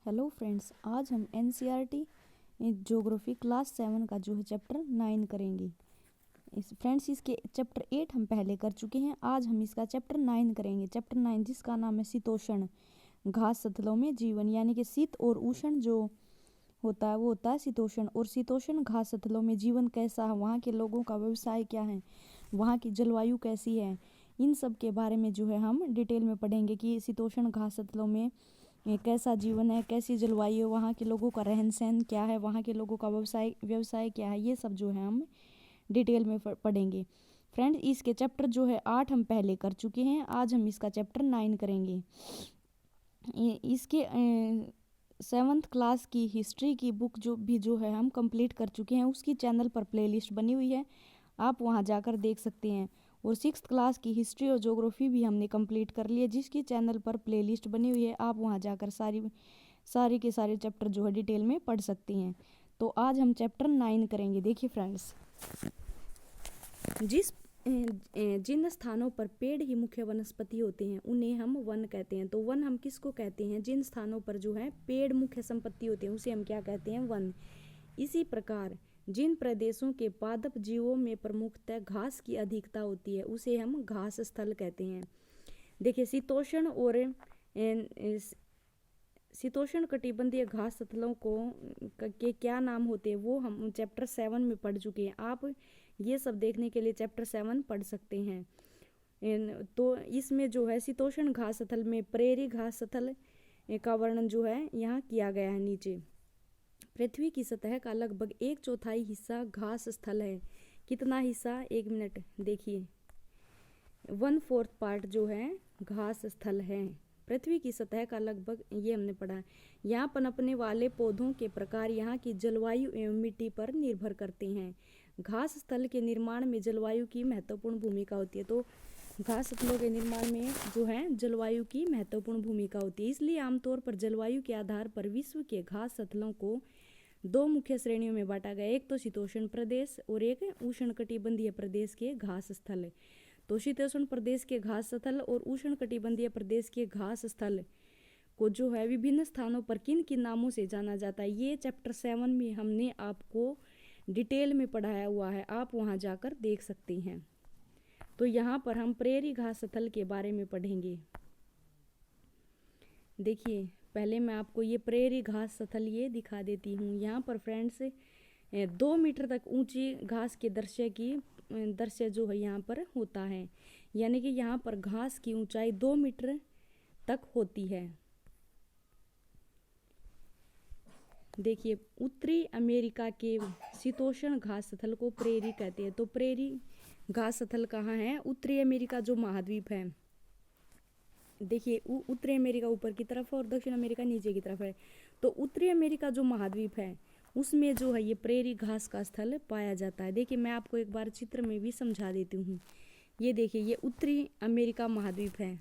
Hello friends, आज हम NCERT geography class 7 का जो है चैप्टर 9 करेंगे। इसके चैप्टर 8 हम पहले कर चुके हैं। आज हम इसका चैप्टर 9 करेंगे। चैप्टर 9 जिसका नाम है शीतोष्ण घास सतलों में जीवन, यानी कि शीत और उष्ण जो होता है वो होता है शीतोष्ण। और शीतोष्ण घास सतलों में जीवन कैसा है, वहाँ के लोगों का व्यवसाय क्या है, वहाँ की जलवायु कैसी है, इन सब के बारे में जो है हम डिटेल में पढ़ेंगे कि शीतोष्ण घास सतलों में कैसा जीवन है, कैसी जलवायु है, वहाँ के लोगों का रहन सहन क्या है, वहाँ के लोगों का व्यवसाय क्या है। ये सब जो है हम डिटेल में पढ़ेंगे। फ्रेंड्स, इसके चैप्टर जो है 8 हम पहले कर चुके हैं। आज हम इसका चैप्टर 9 करेंगे। इसके 7th क्लास की हिस्ट्री की बुक जो है हम कंप्लीट कर चुके हैं। उसकी चैनल पर प्लेलिस्ट बनी हुई है, आप वहाँ जाकर देख सकते हैं। और 6th क्लास की हिस्ट्री और ज्योग्राफी भी हमने कंप्लीट कर ली है, जिसकी चैनल पर प्लेलिस्ट बनी हुई है, आप वहाँ जाकर सारे के सारे चैप्टर जो है डिटेल में पढ़ सकते हैं। तो आज हम चैप्टर 9 करेंगे। देखिए फ्रेंड्स, जिन स्थानों पर पेड़ ही मुख्य वनस्पति होते हैं उन्हें हम वन कहते हैं। तो वन हम किसको कहते हैं? जिन स्थानों पर जो है पेड़ मुख्य संपत्ति होते हैं उसे हम क्या कहते हैं? वन। इसी प्रकार जिन प्रदेशों के पादप जीवों में प्रमुखतः घास की अधिकता होती है उसे हम घास स्थल कहते हैं। देखिए, शीतोष्ण कटिबंधीय घास स्थलों के क्या नाम होते हैं वो हम चैप्टर 7 में पढ़ चुके हैं। आप ये सब देखने के लिए चैप्टर 7 पढ़ सकते हैं। तो इसमें जो है शीतोष्ण घास स्थल में प्रेरी घास स्थल का वर्णन जो है यहाँ किया गया है। नीचे पृथ्वी की सतह का लगभग 1/4 हिस्सा घास स्थल है। कितना हिस्सा? 1 मिनट देखिए, 1/4 पार्ट जो है घास स्थल है। पृथ्वी की सतह का लगभग, ये हमने पढ़ा। यहाँ पनपने वाले पौधों के प्रकार यहाँ की जलवायु एवं मिट्टी पर निर्भर करते हैं। घास स्थल के निर्माण में जलवायु की महत्वपूर्ण भूमिका होती है। तो घास स्थलों के निर्माण में जो है जलवायु की महत्वपूर्ण भूमिका होती है। इसलिए आमतौर पर जलवायु के आधार पर विश्व के घास स्थलों को 2 मुख्य श्रेणियों में बांटा गया। एक तो शीतोष्ण प्रदेश और एक उष्णकटिबंधीय प्रदेश के घास स्थल। तो शीतोष्ण प्रदेश के घास स्थल और उष्णकटिबंधीय प्रदेश के घास स्थल को जो है विभिन्न स्थानों पर किन किन नामों से जाना जाता है, ये चैप्टर 7 में हमने आपको डिटेल में पढ़ाया हुआ है, आप वहाँ जाकर देख सकते हैं। तो यहाँ पर हम प्रेरी घास स्थल के बारे में पढ़ेंगे। देखिए, पहले मैं आपको ये प्रेरी घास स्थल ये दिखा देती हूँ। यहाँ पर फ्रेंड्स 2 मीटर तक ऊंची घास के दृश्य जो है यहाँ पर होता है, यानी कि यहाँ पर घास की ऊंचाई 2 मीटर तक होती है। देखिए, उत्तरी अमेरिका के शीतोष्ण घास स्थल को प्रेरी कहते हैं। तो प्रेरी घास स्थल कहाँ है? उत्तरी अमेरिका जो महाद्वीप है। देखिए, उत्तरी अमेरिका ऊपर की तरफ है और दक्षिण अमेरिका नीचे की तरफ है। तो उत्तरी अमेरिका जो महाद्वीप है उसमें जो है ये प्रेरी घास का स्थल पाया जाता है। देखिए, मैं आपको एक बार चित्र में भी समझा देती हूँ। ये देखिए, ये उत्तरी अमेरिका महाद्वीप है।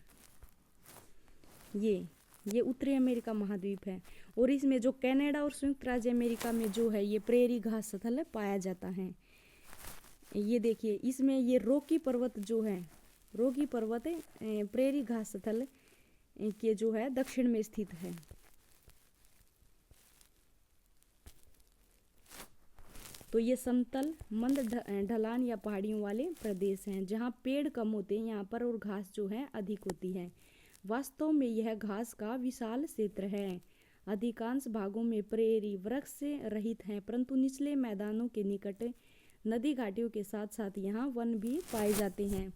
ये उत्तरी अमेरिका महाद्वीप है और इसमें जो कनाडा और संयुक्त राज्य अमेरिका में जो है ये प्रेरी घास स्थल पाया जाता है। ये देखिए, इसमें ये रॉकी पर्वत जो है, रॉकी पर्वत प्रेरी घास स्थल के जो है दक्षिण में स्थित है। तो ये समतल मंद ढलान या पहाड़ियों वाले प्रदेश हैं जहाँ पेड़ कम होते हैं यहाँ पर और घास जो है अधिक होती है। वास्तव में यह घास का विशाल क्षेत्र है। अधिकांश भागों में प्रेरी वृक्ष से रहित हैं, परंतु निचले मैदानों के निकट नदी घाटियों के साथ साथ यहाँ वन भी पाए जाते हैं।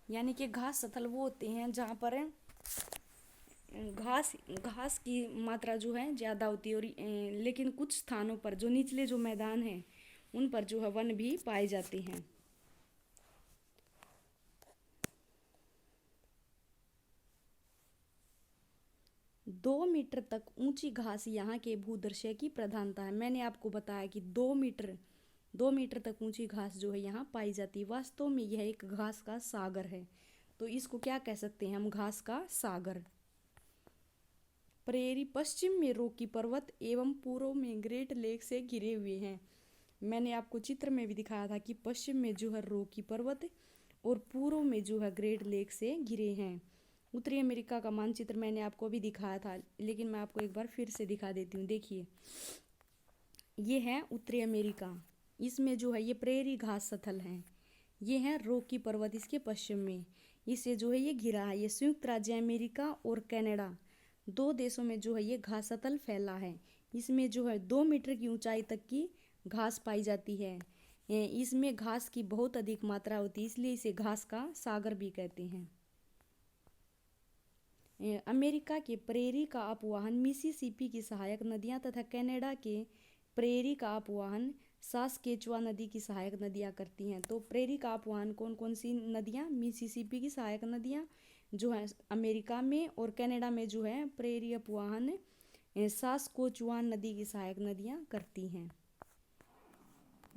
यानी कि घास स्थल वो होते हैं जहाँ पर घास की मात्रा जो है ज़्यादा होती है और लेकिन कुछ स्थानों पर जो निचले जो मैदान हैं उन पर जो है वन भी पाए जाते हैं। दो मीटर तक ऊंची घास यहाँ के भूदृश्य की प्रधानता है। मैंने आपको बताया कि 2 मीटर तक ऊंची घास जो है यहाँ पाई जाती है। वास्तव में यह एक घास का सागर है। तो इसको क्या कह सकते हैं हम? घास का सागर। प्रेरी पश्चिम में रॉकी पर्वत एवं पूर्व में ग्रेट लेक से घिरे हुए हैं। मैंने आपको चित्र में भी दिखाया था कि पश्चिम में जो है रॉकी पर्वत और पूर्व में जो है ग्रेट लेक से घिरे हैं। उत्तरी अमेरिका का मानचित्र मैंने आपको अभी दिखाया था, लेकिन मैं आपको एक बार फिर से दिखा देती हूँ। देखिए, ये है उत्तरी अमेरिका। इसमें जो है ये प्रेरी घास स्थल हैं। ये है रॉकी पर्वत इसके पश्चिम में। इसे जो है ये घिरा है। ये संयुक्त राज्य अमेरिका और कनाडा, दो देशों में जो है ये घास स्थल फैला है। इसमें जो है 2 मीटर की ऊंचाई तक की घास पाई जाती है। इसमें घास की बहुत अधिक मात्रा होती है, इसलिए इसे घास का सागर भी कहते हैं। अमेरिका के प्रेरी का अपवाहन मिसिसिपी की सहायक नदियां तथा कनाडा के प्रेरी का अपवाहन सास्केचुआ नदी की सहायक नदियां करती हैं। तो प्रेरी का अपवाहन कौन कौन सी नदियां? मिसिसिपी की सहायक नदियां जो है अमेरिका में, और कनाडा में जो है प्रेरी अपवाहन सास्केचुआ नदी की सहायक नदियां करती हैं।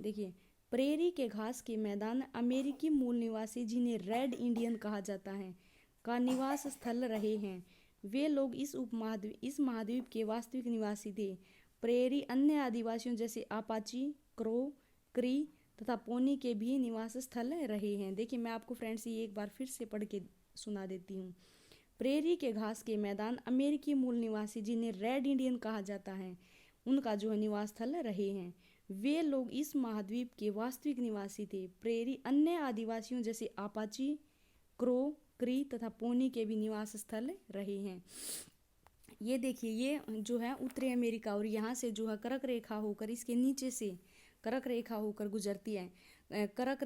देखिए, प्रेरी के घास के मैदान अमेरिकी मूल निवासी, जिन्हें रेड इंडियन कहा जाता है, का निवास स्थल रहे हैं। वे लोग इस महाद्वीप के वास्तविक निवासी थे। प्रेरी अन्य आदिवासियों जैसे अपाची, क्रो, क्री तथा पोनी के भी निवास स्थल रहे हैं। देखिए, मैं आपको फ्रेंड्स ये एक बार फिर से पढ़ के सुना देती हूँ। प्रेरी के घास के मैदान अमेरिकी मूल निवासी, जिन्हें रेड इंडियन कहा जाता है, उनका जो है निवास स्थल रहे हैं। वे लोग इस महाद्वीप के वास्तविक निवासी थे। प्रेरी अन्य आदिवासियों जैसे अपाची, क्रो, क्री तथा पोनी के भी निवास स्थल रहे हैं। ये देखिए, ये जो है उत्तरी अमेरिका, और यहाँ से जो है कर्क रेखा होकर, इसके नीचे से कर्क रेखा होकर गुजरती है। कर्क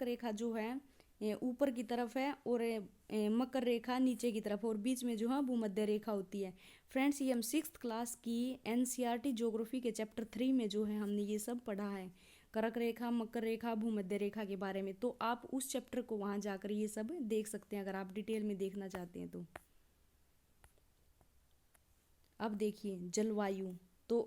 रेखा जो है ऊपर की तरफ है, और मकर रेखा नीचे की तरफ, और बीच में जो है भूमध्य रेखा होती है। फ्रेंड्स, ये हम 6th क्लास की NCERT ज्योग्राफी के चैप्टर 3 में जो है हमने ये सब पढ़ा है, कर्क रेखा, मकर रेखा, भूमध्य रेखा के बारे में। तो आप उस चैप्टर को वहाँ जाकर ये सब देख सकते हैं, अगर आप डिटेल में देखना चाहते हैं तो। अब देखिए जलवायु। तो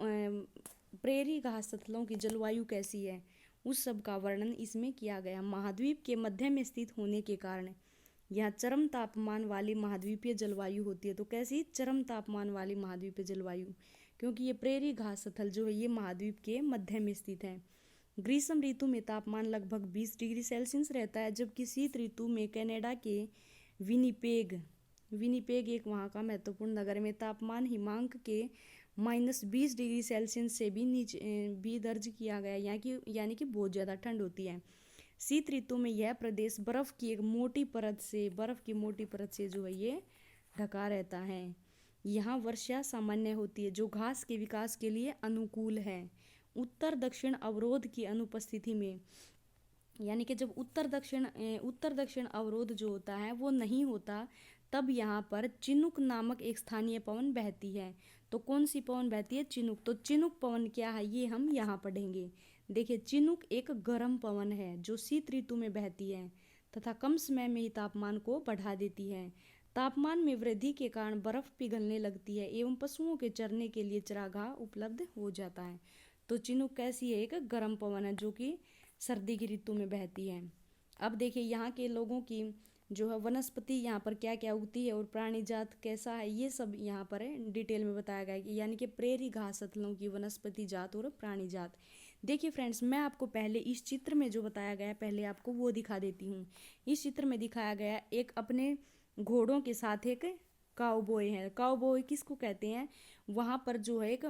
प्रेरी घास स्थलों की जलवायु कैसी है, उस सब का वर्णन इसमें किया गया। महाद्वीप के मध्य में स्थित होने के कारण यहाँ चरम तापमान वाली महाद्वीपीय जलवायु होती है। तो कैसी? चरम तापमान वाली महाद्वीपीय जलवायु, क्योंकि ये प्रेरी घास स्थल जो है ये महाद्वीप के मध्य में स्थित है। ग्रीष्म ऋतु में तापमान लगभग 20 डिग्री सेल्सियस रहता है, जबकि शीत ऋतु में कनाडा के विनिपेग एक वहाँ का महत्वपूर्ण नगर में तापमान हिमांक के -20 डिग्री सेल्सियस से भी नीचे भी दर्ज किया गया, यानी कि बहुत ज़्यादा ठंड होती है। शीत ऋतु में यह प्रदेश बर्फ़ की मोटी परत से जो है ये ढका रहता है। यहाँ वर्षा सामान्य होती है, जो घास के विकास के लिए अनुकूल है। उत्तर दक्षिण अवरोध की अनुपस्थिति में, यानी कि जब उत्तर दक्षिण अवरोध जो होता है वो नहीं होता, तब यहाँ पर चिनुक नामक एक स्थानीय पवन बहती है। तो कौन सी पवन बहती है? चिनुक। तो चिनुक पवन क्या है, ये हम यहाँ पढ़ेंगे। देखिए, चिनुक एक गर्म पवन है जो शीत ऋतु में बहती है तथा कम समय में ही तापमान को बढ़ा देती है। तापमान में वृद्धि के कारण बर्फ पिघलने लगती है एवं पशुओं के चरने के लिए चारागाह उपलब्ध हो जाता है। तो चिनुक कैसी है? एक गर्म पवन है जो कि सर्दी की ऋतु में बहती है। अब देखिए, यहाँ के लोगों की जो है वनस्पति यहाँ पर क्या क्या उगती है और प्राणी जात कैसा है, ये सब यहाँ पर डिटेल में बताया गया है, यानी कि प्रेरी घास स्थलों की वनस्पति जात और प्राणी जात। देखिए फ्रेंड्स, मैं आपको पहले इस चित्र में जो बताया गया है, पहले आपको वो दिखा देती हूँ। इस चित्र में दिखाया गया एक अपने घोड़ों के साथ एक काउबॉय है। काउबॉय किसको कहते हैं? वहाँ पर जो है एक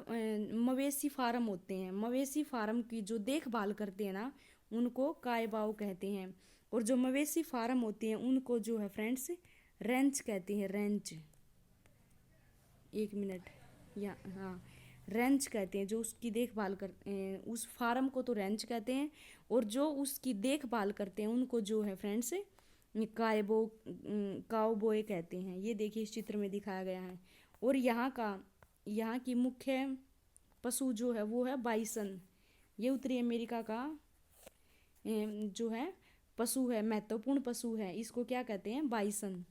मवेशी फार्म होते हैं, मवेशी फार्म की जो देखभाल करते हैं ना, उनको कायबाओ कहते हैं। और जो मवेशी फार्म होते हैं उनको जो है फ्रेंड्स रेंच कहते हैं। रेंच, एक मिनट, या हाँ, रेंच कहते हैं जो उसकी देखभाल करते हैं, उस फार्म को तो रेंच कहते हैं, और जो उसकी देखभाल करते हैं उनको जो है फ्रेंड्स काउबॉय कहते हैं। ये देखिए इस चित्र में दिखाया गया है। और यहाँ की मुख्य पशु जो है वो है बाइसन। ये उत्तरी अमेरिका का जो है पशु है, महत्वपूर्ण पशु है, इसको क्या कहते हैं? बाइसन।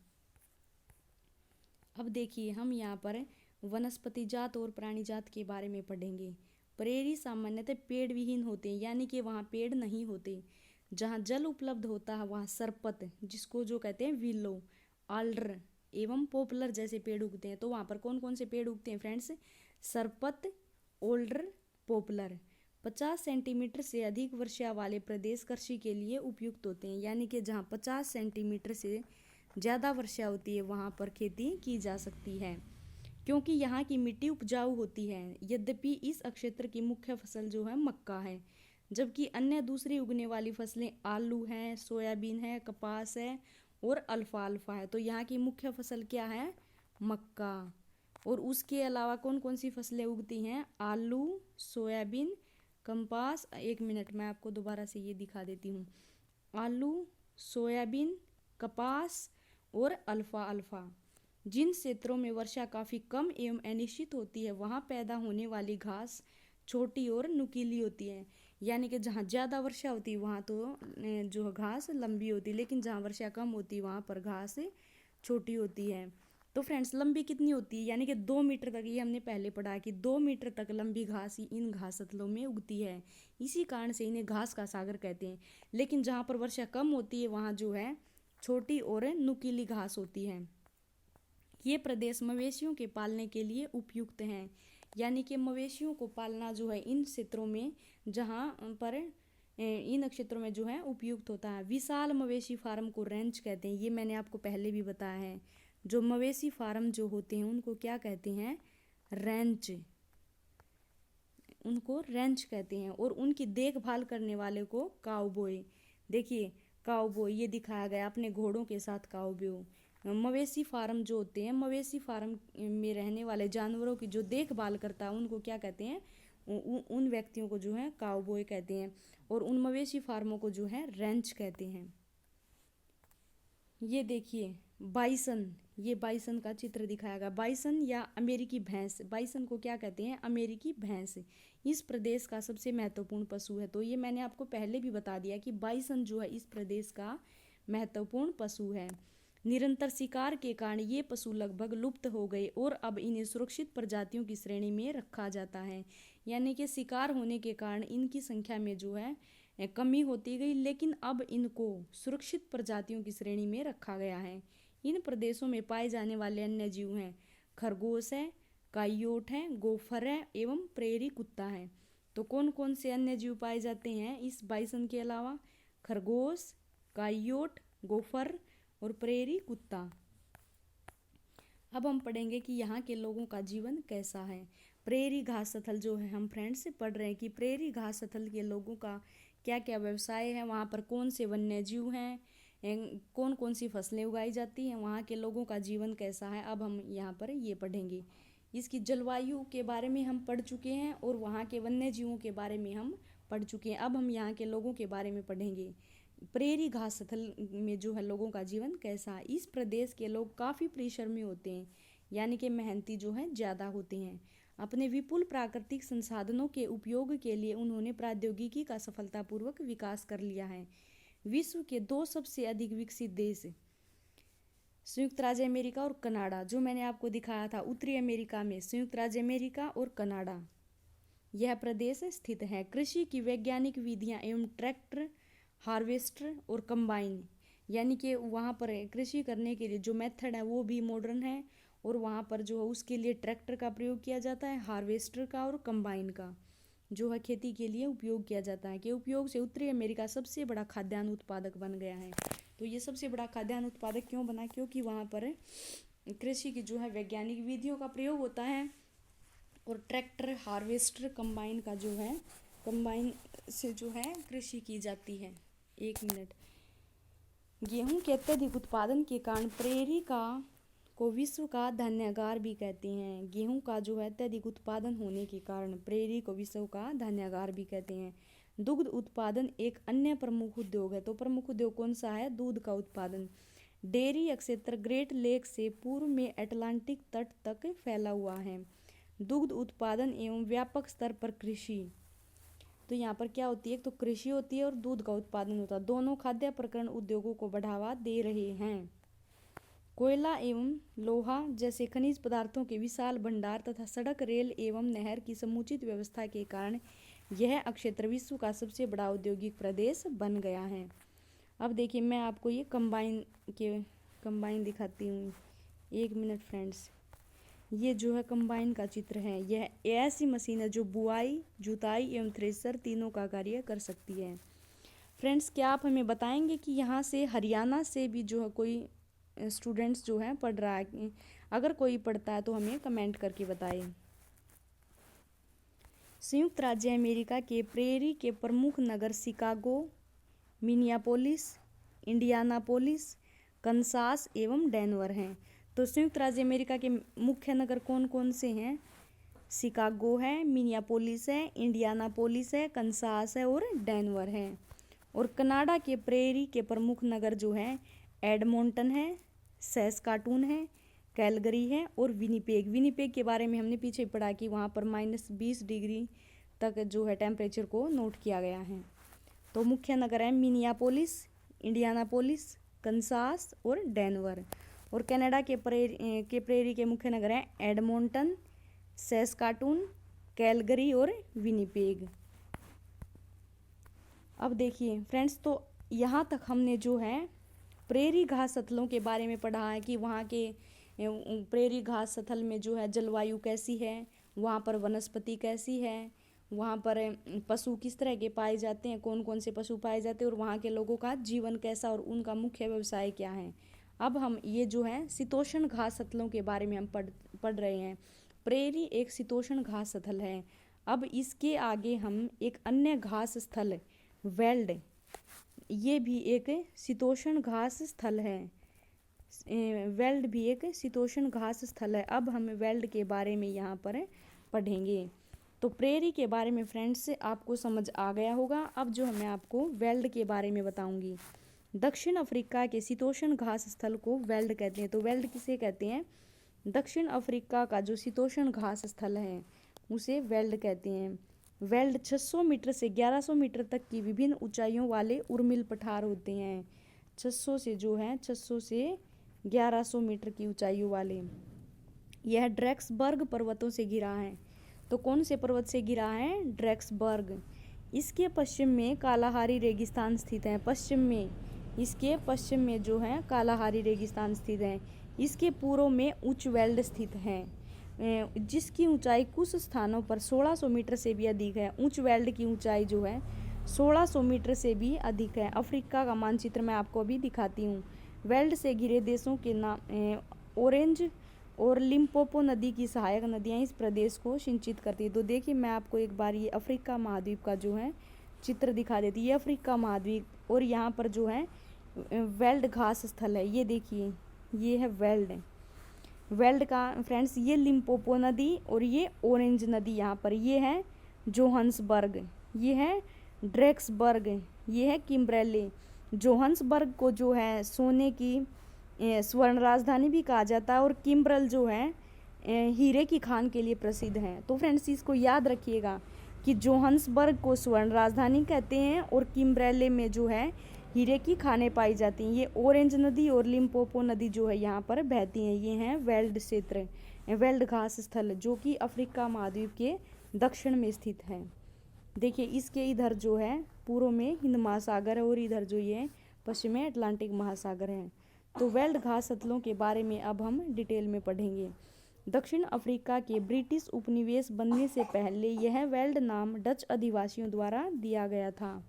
अब देखिए, हम यहाँ पर वनस्पति जात और प्राणी जात के बारे में पढ़ेंगे। प्रेरी सामान्यतः पेड़ विहीन होते हैं, यानी कि वहाँ पेड़ नहीं होते। जहाँ जल उपलब्ध होता है वहाँ सरपत, जिसको जो कहते हैं विलो, आल्डर एवं पोपलर जैसे पेड़ उगते हैं। तो वहाँ पर कौन कौन से पेड़ उगते हैं फ्रेंड्स? सरपत, older, popular. 50 सेंटीमीटर से अधिक वर्षा वाले प्रदेश कृषि के लिए उपयुक्त होते हैं, यानी कि जहाँ 50 सेंटीमीटर से ज़्यादा वर्षा होती है वहाँ पर खेती की जा सकती है, क्योंकि यहाँ की मिट्टी उपजाऊ होती है। यद्यपि इस क्षेत्र की मुख्य फसल जो है मक्का है, जबकि अन्य दूसरी उगने वाली फसलें आलू हैं, सोयाबीन है, कपास है और अल्फाल्फा है। तो यहाँ की मुख्य फसल क्या है? मक्का। और उसके अलावा कौन कौन सी फसलें उगती हैं? आलू, सोयाबीन, कपास। एक मिनट, मैं आपको दोबारा से ये दिखा देती हूँ। आलू, सोयाबीन, कपास और अल्फा अल्फा। जिन क्षेत्रों में वर्षा काफ़ी कम एवं अनिश्चित होती है वहाँ पैदा होने वाली घास छोटी और नुकीली होती है। यानी कि जहाँ ज़्यादा वर्षा होती है वहाँ तो जो घास लंबी होती है, लेकिन जहाँ वर्षा कम होती है वहाँ पर घास छोटी होती है। तो फ्रेंड्स, लंबी कितनी होती है? यानी कि 2 मीटर तक, ये हमने पहले पढ़ा कि 2 मीटर तक लंबी घास इन घासतलों में उगती है। इसी कारण से इन्हें घास का सागर कहते हैं। लेकिन जहाँ पर वर्षा कम होती है वहाँ जो है छोटी और नुकीली घास होती है। ये प्रदेश मवेशियों के पालने के लिए उपयुक्त हैं। यानी कि मवेशियों को पालना जो है इन क्षेत्रों में, जहाँ पर इन क्षेत्रों में जो है उपयुक्त होता है। विशाल मवेशी फार्म को रेंच कहते हैं। ये मैंने आपको पहले भी बताया है। जो मवेशी फार्म जो होते हैं उनको क्या कहते हैं? रेंच। उनको रेंच कहते हैं। और उनकी देखभाल करने वाले को काउबॉय। देखिए, काउबॉय ये दिखाया गया अपने घोड़ों के साथ काउबॉय। मवेशी फार्म जो होते हैं, मवेशी फार्म में रहने वाले जानवरों की जो देखभाल करता है उनको क्या कहते हैं? उन व्यक्तियों को जो है काउबॉय कहते हैं। और उन मवेशी फार्मों को जो है रेंच कहते हैं। ये देखिए बाइसन, ये बाइसन का चित्र दिखाया गया। बाइसन या अमेरिकी भैंस, बाइसन को क्या कहते हैं? अमेरिकी भैंस। इस प्रदेश का सबसे महत्वपूर्ण पशु है। तो ये मैंने आपको पहले भी बता दिया कि बाइसन जो है इस प्रदेश का महत्वपूर्ण पशु है। निरंतर शिकार के कारण ये पशु लगभग लुप्त हो गए और अब इन्हें सुरक्षित प्रजातियों की श्रेणी में रखा जाता है। यानी कि शिकार होने के कारण इनकी संख्या में जो है कमी होती गई, लेकिन अब इनको सुरक्षित प्रजातियों की श्रेणी में रखा गया है। इन प्रदेशों में पाए जाने वाले अन्य जीव हैं खरगोश है, काइयोट है, गोफर है एवं प्रेरी कुत्ता है। तो कौन कौन से अन्य जीव पाए जाते हैं इस बाइसन के अलावा? खरगोश, काइयोट, गोफर और प्रेरी कुत्ता। अब हम पढ़ेंगे कि यहाँ के लोगों का जीवन कैसा है। प्रेरी घास स्थल जो है हम फ्रेंड्स पढ़ रहे हैं कि प्रेरी घास स्थल के लोगों का क्या क्या व्यवसाय है, वहाँ पर कौन से वन्य जीव हैं, कौन कौन सी फसलें उगाई जाती हैं, वहाँ के लोगों का जीवन कैसा है। अब हम यहाँ पर ये पढ़ेंगे। इसकी जलवायु के बारे में हम पढ़ चुके हैं और वहाँ के वन्य जीवों के बारे में हम पढ़ चुके हैं। अब हम यहाँ के लोगों के बारे में पढ़ेंगे। प्रेरी घास स्थल में जो है लोगों का जीवन कैसा है। इस प्रदेश के लोग काफ़ी परिश्रमी होते हैं, यानी कि मेहनती जो है ज़्यादा होते हैं। अपने विपुल प्राकृतिक संसाधनों के उपयोग के लिए उन्होंने प्रौद्योगिकी का सफलतापूर्वक विकास कर लिया है। विश्व के 2 सबसे अधिक विकसित देश संयुक्त राज्य अमेरिका और कनाडा, जो मैंने आपको दिखाया था उत्तरी अमेरिका में संयुक्त राज्य अमेरिका और कनाडा यह प्रदेश स्थित है। कृषि की वैज्ञानिक विधियां एवं ट्रैक्टर, हार्वेस्टर और कंबाइन, यानी कि वहाँ पर कृषि करने के लिए जो मेथड है वो भी मॉडर्न है। और वहाँ पर जो है उसके लिए ट्रैक्टर का प्रयोग किया जाता है, हार्वेस्टर का और कंबाइन का जो है खेती के लिए उपयोग किया जाता है। के उपयोग से उत्तरी अमेरिका सबसे बड़ा खाद्यान्न उत्पादक बन गया है। तो ये सबसे बड़ा खाद्यान्न उत्पादक क्यों बना? क्योंकि वहाँ पर कृषि की जो है वैज्ञानिक विधियों का प्रयोग होता है और ट्रैक्टर, हार्वेस्टर, कंबाइन का जो है कंबाइन से जो है कृषि की जाती है। एक मिनट। गेहूं के अत्यधिक उत्पादन के कारण प्रेरी को विश्व का धान्यागार भी कहते हैं। गेहूं का जो है अत्यधिक उत्पादन होने के कारण प्रेरी को विश्व का धान्यागार भी कहते हैं। दुग्ध उत्पादन एक अन्य प्रमुख उद्योग है। तो प्रमुख उद्योग कौन सा है? दूध का उत्पादन। डेयरी क्षेत्र ग्रेट लेक से पूर्व में अटलांटिक तट तक फैला हुआ है। दुग्ध उत्पादन एवं व्यापक स्तर पर कृषि। तो यहाँ पर क्या होती है? तो कृषि होती है और दूध का उत्पादन होता है। दोनों खाद्य प्रकरण उद्योगों को बढ़ावा दे रहे हैं। कोयला एवं लोहा जैसे खनिज पदार्थों के विशाल भंडार तथा सड़क, रेल एवं नहर की समुचित व्यवस्था के कारण यह क्षेत्र विश्व का सबसे बड़ा औद्योगिक प्रदेश बन गया है। अब देखिए, मैं आपको ये कंबाइन दिखाती हूँ। एक मिनट फ्रेंड्स। ये जो है कंबाइन का चित्र है। यह ऐसी मशीन है जो बुआई, जुताई एवं थ्रेसर तीनों का कार्य कर सकती है। फ्रेंड्स, क्या आप हमें बताएंगे कि यहाँ से हरियाणा से भी जो है कोई स्टूडेंट्स जो हैं पढ़ रहा है, अगर कोई पढ़ता है तो हमें कमेंट करके बताएं। संयुक्त राज्य अमेरिका के प्रेरी के प्रमुख नगर शिकागो, मिनियापोलिस, इंडियानापोलिस, कंसास एवं डेनवर हैं। तो संयुक्त राज्य अमेरिका के मुख्य नगर कौन कौन से हैं? शिकागो है, मिनियापोलिस है, इंडियानापोलिस है, कंसास है और डेनवर है। और कनाडा के प्रेरी के प्रमुख नगर जो है एडमोंटन है, सैस्काटून है, कैलगरी है और विनिपेग। विनिपेग के बारे में हमने पीछे पढ़ा कि वहाँ पर -20 डिग्री तक जो है टेम्परेचर को नोट किया गया है। तो मुख्य नगर है मिनियापोलिस, इंडियानापोलिस, कंसास और डेनवर। और कनाडा के प्रेरी के मुख्य नगर हैं एडमोंटन, सैस्काटून, कैलगरी और विनिपेग। अब देखिए फ्रेंड्स, तो यहाँ तक हमने जो है प्रेरी घास स्थलों के बारे में पढ़ा है कि वहाँ के प्रेरी घास स्थल में जो है जलवायु कैसी है, वहाँ पर वनस्पति कैसी है, वहाँ पर पशु किस तरह के पाए जाते हैं, कौन कौन से पशु पाए जाते हैं और वहाँ के लोगों का जीवन कैसा और उनका मुख्य व्यवसाय क्या है। अब हम ये जो है शीतोष्ण घास स्थलों के बारे में हम पढ़ रहे हैं। प्रेरी एक शीतोष्ण घास स्थल है। अब इसके आगे हम एक अन्य घास स्थल वेल्ड, ये भी एक शीतोष्ण घास स्थल है। वेल्ड भी एक शीतोष्ण घास स्थल है। अब हम वेल्ड के बारे में यहाँ पर पढ़ेंगे। तो प्रेरी के बारे में फ्रेंड्स आपको समझ आ गया होगा। अब जो मैं आपको वेल्ड के बारे में बताऊंगी। दक्षिण अफ्रीका के शीतोष्ण घास स्थल को वेल्ड कहते हैं। तो वेल्ड किसे कहते हैं? दक्षिण अफ्रीका का जो शीतोष्ण घास स्थल है उसे वेल्ड कहते हैं। वेल्ड 600 मीटर से 1100 मीटर तक की विभिन्न ऊंचाइयों वाले उर्मिल पठार होते हैं। 600 से 1100 मीटर की ऊंचाइयों वाले। यह ड्रैक्सबर्ग पर्वतों से घिरा है। तो कौन से पर्वत से घिरा है? ड्रैक्सबर्ग। इसके पश्चिम में कालाहारी रेगिस्तान स्थित है। इसके पश्चिम में जो है कालाहारी रेगिस्तान स्थित है। इसके पूर्व में उच्च वेल्ड स्थित है, जिसकी ऊंचाई कुछ स्थानों पर 1600 मीटर से भी अधिक है। उच्च वेल्ड की ऊंचाई जो है 1600 मीटर से भी अधिक है। अफ्रीका का मानचित्र मैं आपको अभी दिखाती हूँ। वेल्ड से घिरे देशों के नाम ऑरेंज और लिम्पोपो नदी की सहायक नदियाँ इस प्रदेश को सिंचित करती है। तो देखिए मैं आपको एक बार ये अफ्रीका महाद्वीप का जो है चित्र दिखा देती है। ये अफ्रीका महाद्वीप और यहाँ पर जो है वेल्ड घास स्थल है। ये देखिए ये है वेल्ड का फ्रेंड्स, ये लिम्पोपो नदी और ये ऑरेंज नदी यहाँ पर, ये है जोहान्सबर्ग, ये है ड्रैक्सबर्ग, ये है किम्बरेले। जोहान्सबर्ग को जो है सोने की स्वर्ण राजधानी भी कहा जाता है और किम्बरल जो है हीरे की खान के लिए प्रसिद्ध है। तो फ्रेंड्स इसको याद रखिएगा कि जोहान्सबर्ग को स्वर्ण राजधानी कहते हैं और किम्बरेले में जो है हीरे की खानें पाई जाती हैं। ये ऑरेंज नदी और लिम्पोपो नदी जो है यहाँ पर बहती हैं। ये हैं वेल्ड क्षेत्र, वेल्ड घास स्थल, जो कि अफ्रीका महाद्वीप के दक्षिण में स्थित है। देखिए इसके इधर जो है पूर्व में हिंद महासागर है और इधर जो ये पश्चिम में अटलांटिक महासागर है। तो वेल्ड घास स्थलों के बारे में अब हम डिटेल में पढ़ेंगे। दक्षिण अफ्रीका के ब्रिटिश उपनिवेश बनने से पहले यह वेल्ड नाम डच अधिवासियों द्वारा दिया गया था।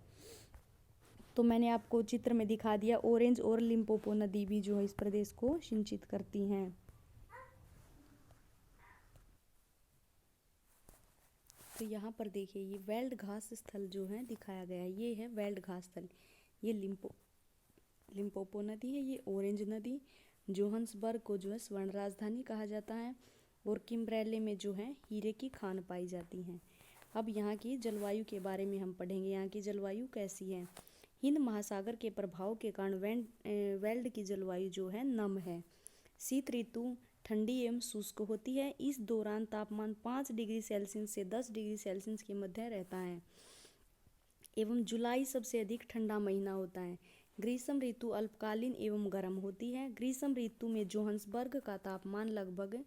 तो मैंने आपको चित्र में दिखा दिया। ऑरेंज और लिम्पोपो नदी भी जो है इस प्रदेश को सिंचित करती हैं। तो यहाँ पर देखिए ये वेल्ड घास स्थल जो है दिखाया गया है। ये है वेल्ड घास स्थल। ये लिम्पोपो नदी है, ये ऑरेंज नदी। जोहान्सबर्ग को जो है स्वर्ण राजधानी कहा जाता है और किम्बरेले में जो है हीरे की खान पाई जाती हैं। अब यहाँ की जलवायु के बारे में हम पढ़ेंगे। यहाँ की जलवायु कैसी है? हिंद महासागर के प्रभाव के कारण वेल्ड की जलवायु जो है नम है। शीत ऋतु ठंडी एवं शुष्क होती है। इस दौरान तापमान 5 डिग्री सेल्सियस से 10 डिग्री सेल्सियस के मध्य रहता है एवं जुलाई सबसे अधिक ठंडा महीना होता है। ग्रीष्म ऋतु अल्पकालीन एवं गर्म होती है। ग्रीष्म ऋतु में जोहान्सबर्ग का तापमान लगभग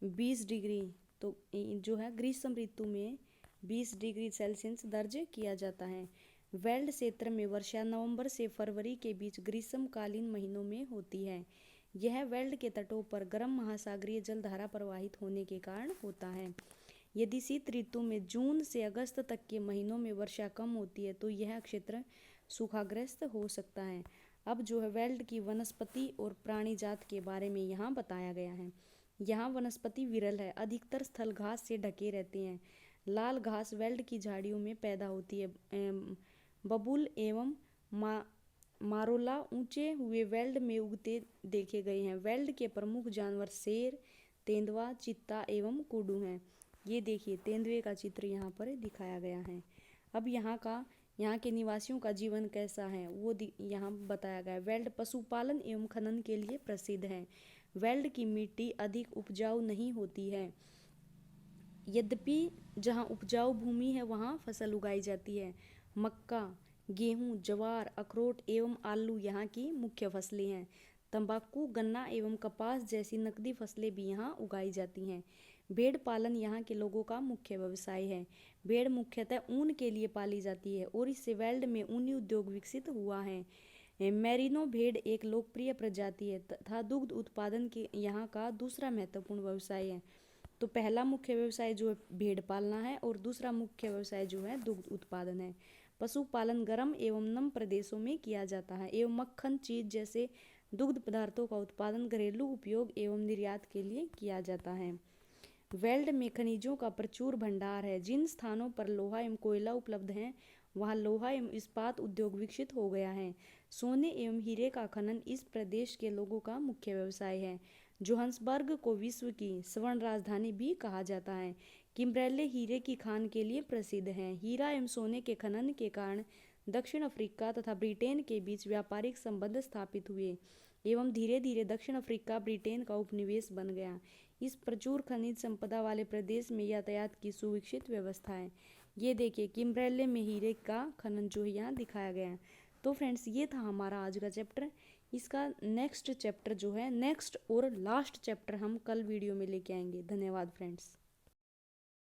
20 डिग्री तो जो है ग्रीष्म ऋतु में 20 डिग्री सेल्सियस दर्ज किया जाता है। वेल्ड क्षेत्र में वर्षा नवंबर से फरवरी के बीच ग्रीष्मकालीन महीनों में होती है। यह वेल्ड के तटों पर गर्म महासागरीय जलधारा प्रवाहित होने के कारण होता है। यदि शीत ऋतु में जून से अगस्त तक के महीनों में वर्षा कम होती है तो यह क्षेत्र सूखाग्रस्त हो सकता है। अब जो है वेल्ड की वनस्पति और प्राणी जात के बारे में यहाँ बताया गया है। यहाँ वनस्पति विरल है, अधिकतर स्थल घास से ढके रहते हैं। लाल घास वेल्ड की झाड़ियों में पैदा होती है। बबूल एवं मारोला ऊंचे हुए वेल्ड में उगते देखे गए हैं। वेल्ड के प्रमुख जानवर शेर, तेंदुआ, चीता एवं कुडू हैं। ये देखिए तेंदुए का चित्र यहाँ पर दिखाया गया है। अब यहाँ के निवासियों का जीवन कैसा है वो यहाँ बताया गया है। वेल्ड पशुपालन एवं खनन के लिए प्रसिद्ध है। वेल्ड की मिट्टी अधिक उपजाऊ नहीं होती है, यद्यपि जहाँ उपजाऊ भूमि है वहाँ फसल उगाई जाती है। मक्का, गेहूँ, ज्वार, अखरोट एवं आलू यहाँ की मुख्य फसलें हैं। तंबाकू, गन्ना एवं कपास जैसी नकदी फसलें भी यहाँ उगाई जाती हैं। भेड़ पालन यहाँ के लोगों का मुख्य व्यवसाय है। भेड़ मुख्यतः ऊन के लिए पाली जाती है और इससे वेल्ड में ऊनी उद्योग विकसित हुआ है। मेरिनो भेड़ एक लोकप्रिय प्रजाति है तथा दुग्ध उत्पादन के यहाँ का दूसरा महत्वपूर्ण व्यवसाय है। तो पहला मुख्य व्यवसाय जो है भेड़ पालना है और दूसरा मुख्य व्यवसाय जो है दुग्ध उत्पादन है। पशुपालन गर्म एवं नम प्रदेशों में किया जाता है एवं मक्खन, चीज जैसे दुग्ध पदार्थों का उत्पादन घरेलू उपयोग एवं निर्यात के लिए किया जाता है। वेल्ड में खनिजों का प्रचुर भंडार है। जिन स्थानों पर लोहा एवं कोयला उपलब्ध है वहाँ लोहा एवं इस्पात उद्योग विकसित हो गया है। सोने एवं हीरे का खनन इस प्रदेश के लोगों का मुख्य व्यवसाय है। जोहान्सबर्ग को विश्व की स्वर्ण राजधानी भी कहा जाता है। किम्बर्ले हीरे की खान के लिए प्रसिद्ध है। हीरा एवं सोने के खनन के कारण दक्षिण अफ्रीका तथा ब्रिटेन के बीच व्यापारिक संबंध स्थापित हुए एवं धीरे धीरे दक्षिण अफ्रीका ब्रिटेन का उपनिवेश बन गया। इस प्रचुर खनिज संपदा वाले प्रदेश में यातायात की सुविकसित व्यवस्था है। ये देखिए किम्बर्ले में हीरे का खनन जो है यहाँ दिखाया गया है। तो फ्रेंड्स ये था हमारा आज का चैप्टर। इसका नेक्स्ट चैप्टर जो है नेक्स्ट और लास्ट चैप्टर हम कल वीडियो में लेके आएंगे। धन्यवाद फ्रेंड्स।